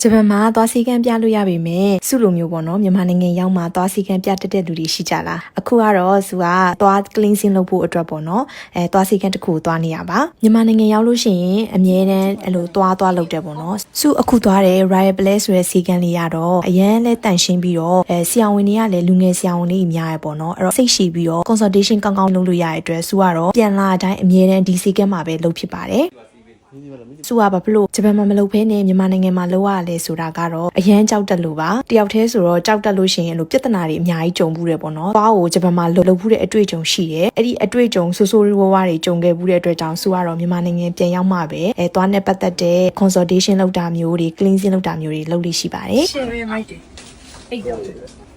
ဂျပန်မှာသွားစီကံပြလို့ရပြီမဲ့စုလိုမျိုးပေါ့နော်မြန်မာနိုင်ငံရောက်မှာသွားစီကံပြတက်တဲ့လူတွေရှိကြလားအခုကတော့သူကသွား cleansing လုပ်ဖို့အတွက်ပေါ့နော်သွားစီကံတစ်ခုသွားနေရပါမြန်မာနိုင်ငံရောက်လို့ရှိရင်အမြဲတမ်းအဲ့လိုသွားလုပ်တယ်ပေါ့နော်စုအခုသွားတယ် Royal Palace ဆိုတဲ့စီကံလေးရတော့အရန်လဲတန့်ရှင်းပြီးတော့ဆရာဝန်တွေကလည်းလူငယ်ဆရာဝန်လေးများရပေါ့နော်အဲ့တော့စိတ်ရှိပြီးတော့ consultation ကောင်းကောင်းလုပ်လို့ရတဲ့အတွက်စုကတော့ပြန်လာအတိုင်းအမြဲတမ်းဒီစီကံမှာပဲလုပ်ဖြစ်ပါတယ်သူကဘာဖြစ်လို့ဂျပန်မှာမလုပ်ဖဲနဲ့မြန်မာနိုင်ငံမှာလုပ်ရလဲဆိုတာကတော့အရန်ကြောက်တက်လို့ပါတယောက်တည်းဆိုတော့ကြောက်တက်လို့ရှိရင်အဲ့လိုပြဿနာတွေအများကြီးကြုံဘူးတယ်ပေါ့နော်သွားကိုဂျပန်မှာလုပ်ဘူးတဲ့အတွေ့အကြုံရှိတယ်အဲ့ဒီအတွေ့အကြုံဆိုးရွားတွေကြုံခဲ့ဘူးတဲ့အတွက်ကြောင့်သူကတော့မြန်မာနိုင်ငံပြန်ရောက်မှပဲသွားနဲ့ပတ်သက်တဲ့ consultation လုပ်တာမျိုးတွေ cleansing လုပ်တာမျိုးတွေလုပ်လို့ရှိပါတယ်ရှင်းရမိုက်တယ်အိတ်တော့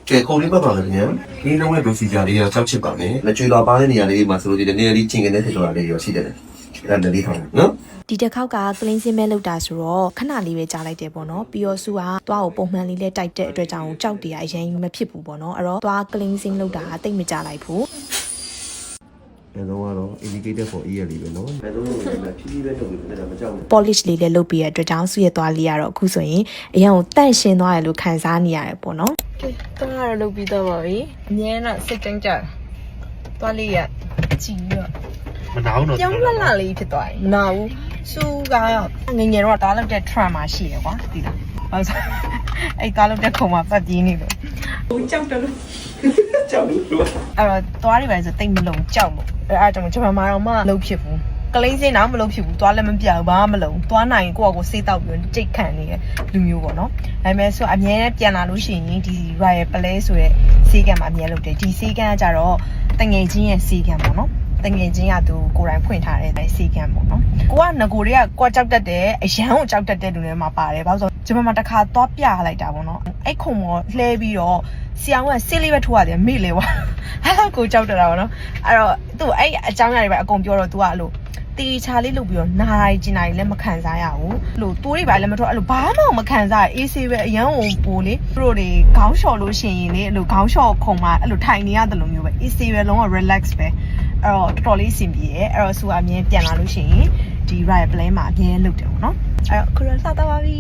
ကဲခုံလေးပတ်ပါမယ်ခင်ဗျာဒီလုံးရဲ့ procedure လေးတော့ကြောက်ချစ်ပါမယ်လက်ကျွေးတော်ပါတဲ့နေရာလေးမှာဆိုလို့ဒီနေရာလေးချင်းကနေထည့်တော်လေးရောရှိတယ်အဲ့ဒါလေးထောင်းနော်ဒီတစ်ခေါက်က cleansing ပဲလုပ်တာဆိုတော့ခဏလေးပဲကြားလိုက်တယ်ပေါ့နော်ပြီးတော့စုကသွားကိုပုံမှန်လေးလဲတိုက်တဲ့အတွက်ကြောင့်ကြောက်တရားအရင်မဖြစ်ဘူးပေါ့နော်အဲ့တော့သွား cleansing လုပ်တာတိတ်မကြလိုက်ဘူးအဲ့တော့ကတော့ indicator for ear လေးပဲနော်အဲ့တော့လည်းဖြည်းဖြည်းပဲလုပ်ပြီးတော့မကြောက်ဘူး polish လေးလည်းလုပ်ပြီးရတဲ့အတွက်ကြောင့်စုရဲ့သွားလေးကတော့အခုဆိုရင်အရင်ကိုတန့်ရှင်းသွားတယ်လို့ခံစားနေရတယ်ပေါ့နော်ကဲတော့ကတော့လုပ်ပြီးတော့ပါပြီအမြဲတော့စိတ်တိုင်းကြသွားလေးရကြည့်ရော မနာဘူးတော့ကြောင်းလှလေးဖြစ်သွားတယ်မနာဘူးစုကငငယ်တော့တားလောက်တဲ့ trend မှာရှိရကွာသိလားဟုတ်ဆိုအဲ့ကားလောက်တဲ့ခုံမှာပတ်ပြေးနေလို့ဟိုကြောက်တယ်လို့ကြောက်လို့အဲ့တော့သွားတွေပဲဆိုတိတ်မလုံးကြောက်လို့အဲ့ဒါကြောင့်ဂျပန်မှာတော့မလုပ်ဖြစ်ဘူးကလေးစင်းတော့မလုပ်ဖြစ်ဘူးသွားလည်းမပြဘူးဘာမှမလုံးသွားနိုင်ကိုယ့်ကိုစေးတောက်ပြီးကြိတ်ခံနေတဲ့လူမျိုးပေါ့နော်ဒါပေမဲ့ဆိုအမြဲပြန်လာလို့ရှိရင်ဒီ Royal Palace ဆိုတဲ့စီးကံမှာအမြဲလုပ်တယ်ဒီစီးကံကကြတော့တငယ်ချင်းရဲ့စီးကံပေါ့နော်တငယ်ချင်းကသူကိုယ်တိုင်ဖွင့်ထားတဲ့စီကံပေါ့နော်ကိုကငကိုတွေကကိုကြောက်တတ်တယ်အရန်ကိုကြောက်တတ်တဲ့လူတွေမှာပါတယ်ဘာလို့ဆိုဂျပန်မှာတစ်ခါသွားပြလိုက်တာပေါ့နော်အဲ့ခုံမောလှဲပြီးတော့ဆရာကဆေးလေးပဲထိုးရတယ်မိလေကွာအဲ့ကိုကြောက်တတ်တာပေါ့နော်အဲ့တော့သူ့အဲ့အကြောင်းအရာတွေပဲအကုန်ပြောတော့ तू ကအဲ့လိုတီချာလေးလုပ်ပြီးတော့နားရိုက်ကျင်တာတွေလည်းမခံစားရဘူးအဲ့လိုတိုးတွေပါလည်းမထွက်အဲ့လိုဘာမှမခံစားရအေးဆေးပဲအရန်ကိုပိုလေသူတို့တွေခေါင်းလျှော်လို့ရှိရင်လေအဲ့လိုခေါင်းလျှော်ခုံမှာအဲ့လိုထိုင်နေရတယ်လို့မျိုးပဲအေးဆေးပဲလုံးဝ relax ပဲအဲ့တော့တော်တော်လေးအဆင်ပြေရဲ့အဲ့တော့သူကအမြင်ပြန်လာလို့ရှိရင်ဒီ Royal Palace မှာအမြင်လုပ်တယ်ပေါ့နော်အဲ့တော့အခုတော့စတော့ပါပြီ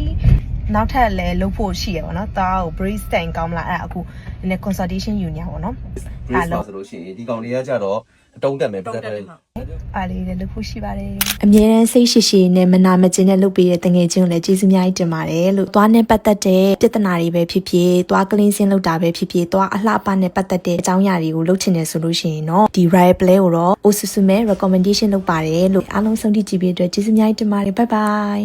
နောက်ထပ်လည်းလုပ်ဖို့ရှိရပါတော့တာကို breeze stand ကောင်းမလားအဲ့အခုနည်း consultation ယူနေရပါတော့ အဲ့လိုဆိုလို့ရှိရင်ဒီကောင်လေးကကြတော့အတုံးတက်မယ်ပြတ်တယ်အားလေးလည်းလုပ်ဖို့ရှိပါတယ်အမြဲတမ်းစိတ်ရှိရှိနဲ့မနာမကျင်နဲ့လုပ်ပေးတဲ့တငယ်ချင်းကိုလည်းကျေးဇူးအများကြီးတင်ပါတယ်လို့သွားနဲ့ပတ်သက်တဲ့ပြဿနာတွေပဲဖြစ်ဖြစ်သွား cleansing လုပ်တာပဲဖြစ်ဖြစ်သွားအလှပနဲ့ပတ်သက်တဲ့အကြောင်းအရာတွေကိုလုပ်ချင်တယ်ဆိုလို့ရှိရင်တော့ဒီ Royal Palace ကိုတော့ Osusume recommendation လုပ်ပါတယ်လို့အားလုံးဆုံးဖြတ်ကြည့်ပြီးအတွက်ကျေးဇူးအများကြီးတင်ပါတယ် bye bye